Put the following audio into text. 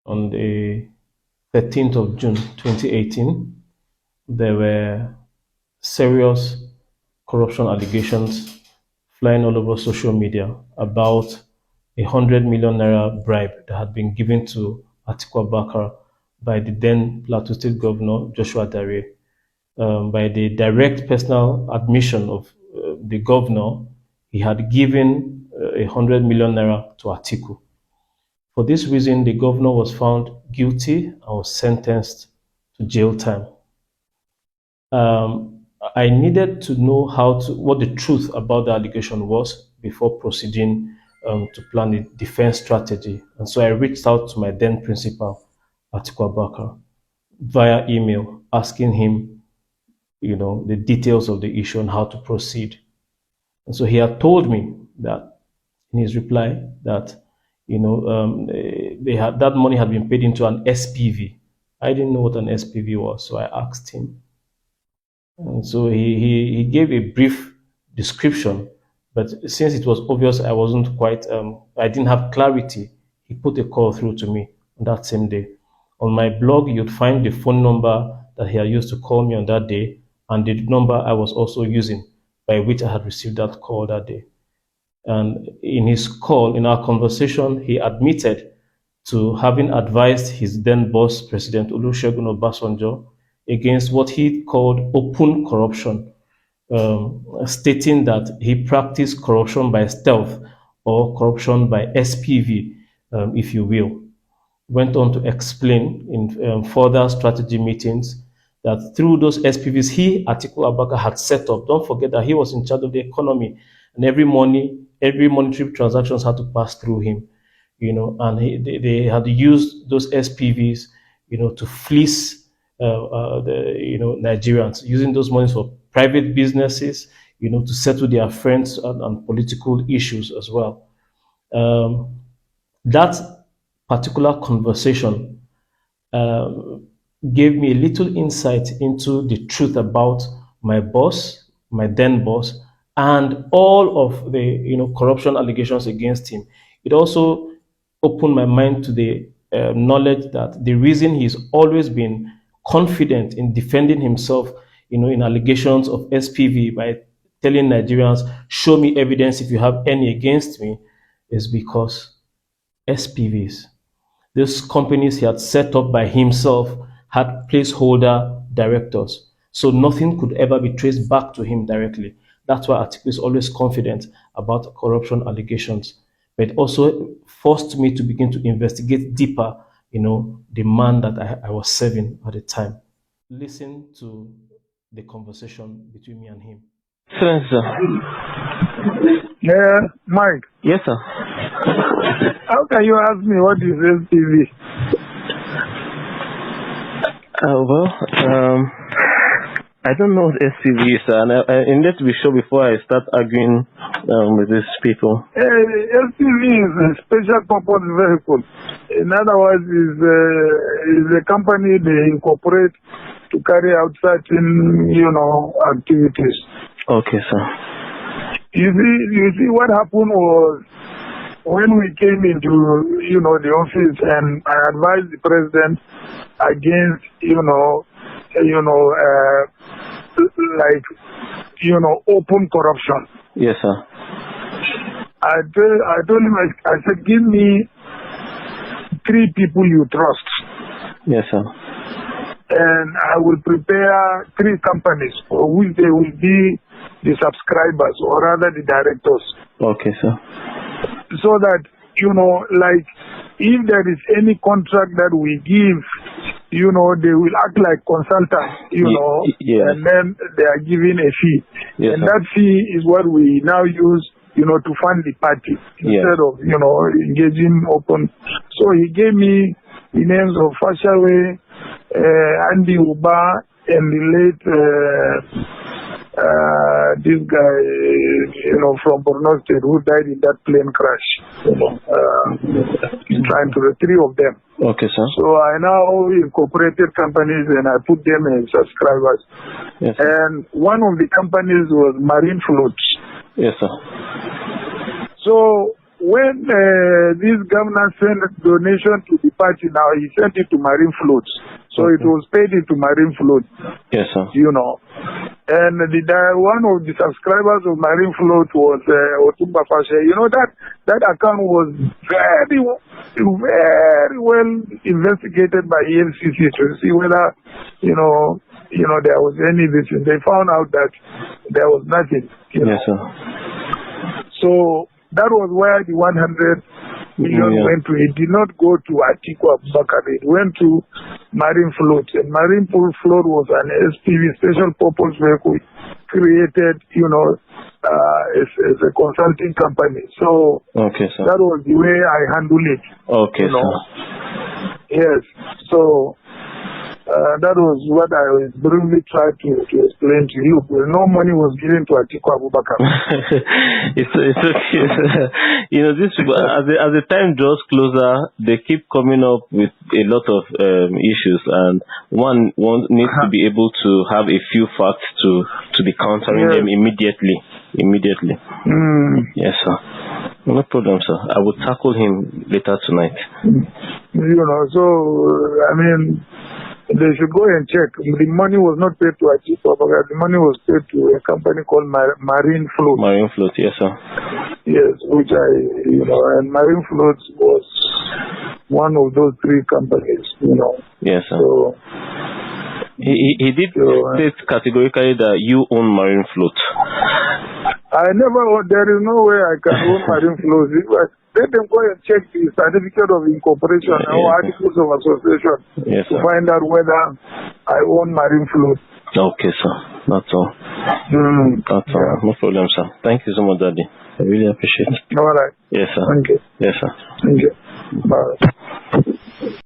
on the 13th of June 2018, there were serious corruption allegations flying all over social media about 100 million naira bribe that had been given to Atiku Abubakar by the then Plateau State Governor Joshua Dare, by the direct personal admission of the governor. He had given 100 million naira to Atiku. For this reason, the governor was found guilty and was sentenced to jail time. I needed to know what the truth about the allegation was before proceeding to plan a defense strategy. And so I reached out to my then principal, Atiku Abubakar, via email, asking him, the details of the issue and how to proceed. And so he had told me that in his reply that that money had been paid into an SPV. I didn't know what an SPV was, so I asked him. And so he gave a brief description, but since it was obvious I didn't have clarity, he put a call through to me on that same day. On my blog, you'd find the phone number that he had used to call me on that day and the number I was also using by which I had received that call that day. And in our conversation, he admitted to having advised his then boss, President Olusegun Obasanjo, against what he called open corruption, stating that he practiced corruption by stealth or corruption by SPV, if you will. Went on to explain in further strategy meetings that through those SPVs Atiku Abubakar, had set up. Don't forget that he was in charge of the economy, and every monetary transactions had to pass through him. And they had used those SPVs, to fleece Nigerians, using those monies for private businesses, to settle their friends and political issues as well. That particular conversation gave me a little insight into the truth about my boss, my then boss, and all of the corruption allegations against him. It also opened my mind to the knowledge that the reason he's always been confident in defending himself, in allegations of SPV by telling Nigerians, "Show me evidence if you have any against me," is because SPVs, these companies he had set up by himself, had placeholder directors. So nothing could ever be traced back to him directly. That's why Atiku is always confident about corruption allegations. But it also forced me to begin to investigate deeper, the man that I was serving at the time. Listen to the conversation between me and him. Sir. Yeah, Mike. Yes, sir. How can you ask me what is SPV? I don't know what SPV is, and I need to be sure before I start arguing with these people. SPV is a special purpose vehicle. In other words, is a company they incorporate to carry out certain, activities. Okay, sir. You see, what happened was when we came into, the office, and I advised the president against, open corruption. Yes, sir. I told him, I said, give me 3 people you trust. Yes, sir. And I will prepare 3 companies for which they will be the subscribers, or rather the directors. Okay, sir. So that, if there is any contract that we give, they will act like consultants, yes. And then they are giving a fee. Yes, and sir. that fee is what we now use, to fund the party instead of, engaging open. So he gave me the names of Fashawe, Andy Uba, and the late this guy, from Borno State, who died in that plane crash. Trying to the 3 of them. Okay, sir. So I now incorporated companies and I put them as subscribers. Yes, sir. And one of the companies was Marine Floats. Yes, sir. So when this governor sent donation to the party, now he sent it to Marine Floats. So it was paid into Marine Float. Yes, sir. You know. And one of the subscribers of Marine Float was Otumba Fashe. You know, that account was very well investigated by EFCC to see whether, there was any vision. They found out that there was nothing. Yes, sir. So that was where the 100 million went to. It did not go to Atiku Abubakar. It went to Marine Float. And Marine Float was an SPV, special purpose vehicle, created, as a consulting company. So okay, sir. that was the way I handled it. Okay, sir. Yes. So that was what I briefly tried to explain to you. No money was given to Atiku Abubakar. it's okay. These people, as the time draws closer, they keep coming up with a lot of issues, and one needs to be able to have a few facts to be countering them immediately. Yes, sir. No problem, sir. I will tackle him later tonight. So I mean, they should go and check. The money was not paid to Atiku Abubakar. The money was paid to a company called Marine Float. Marine Float, yes, sir. Yes, which and Marine Float was one of those three companies, Yes, sir. So, he did state categorically that you own Marine Float. I never own. There is no way I can own Marine Float. Let them go and check the certificate of incorporation or articles of association to find out whether I own Marine Float. Okay, sir. That's all. That's all. No problem, sir. Thank you so much, Daddy. I really appreciate it. All right. Yes, sir. Thank you. Yes, sir. Thank you. Bye.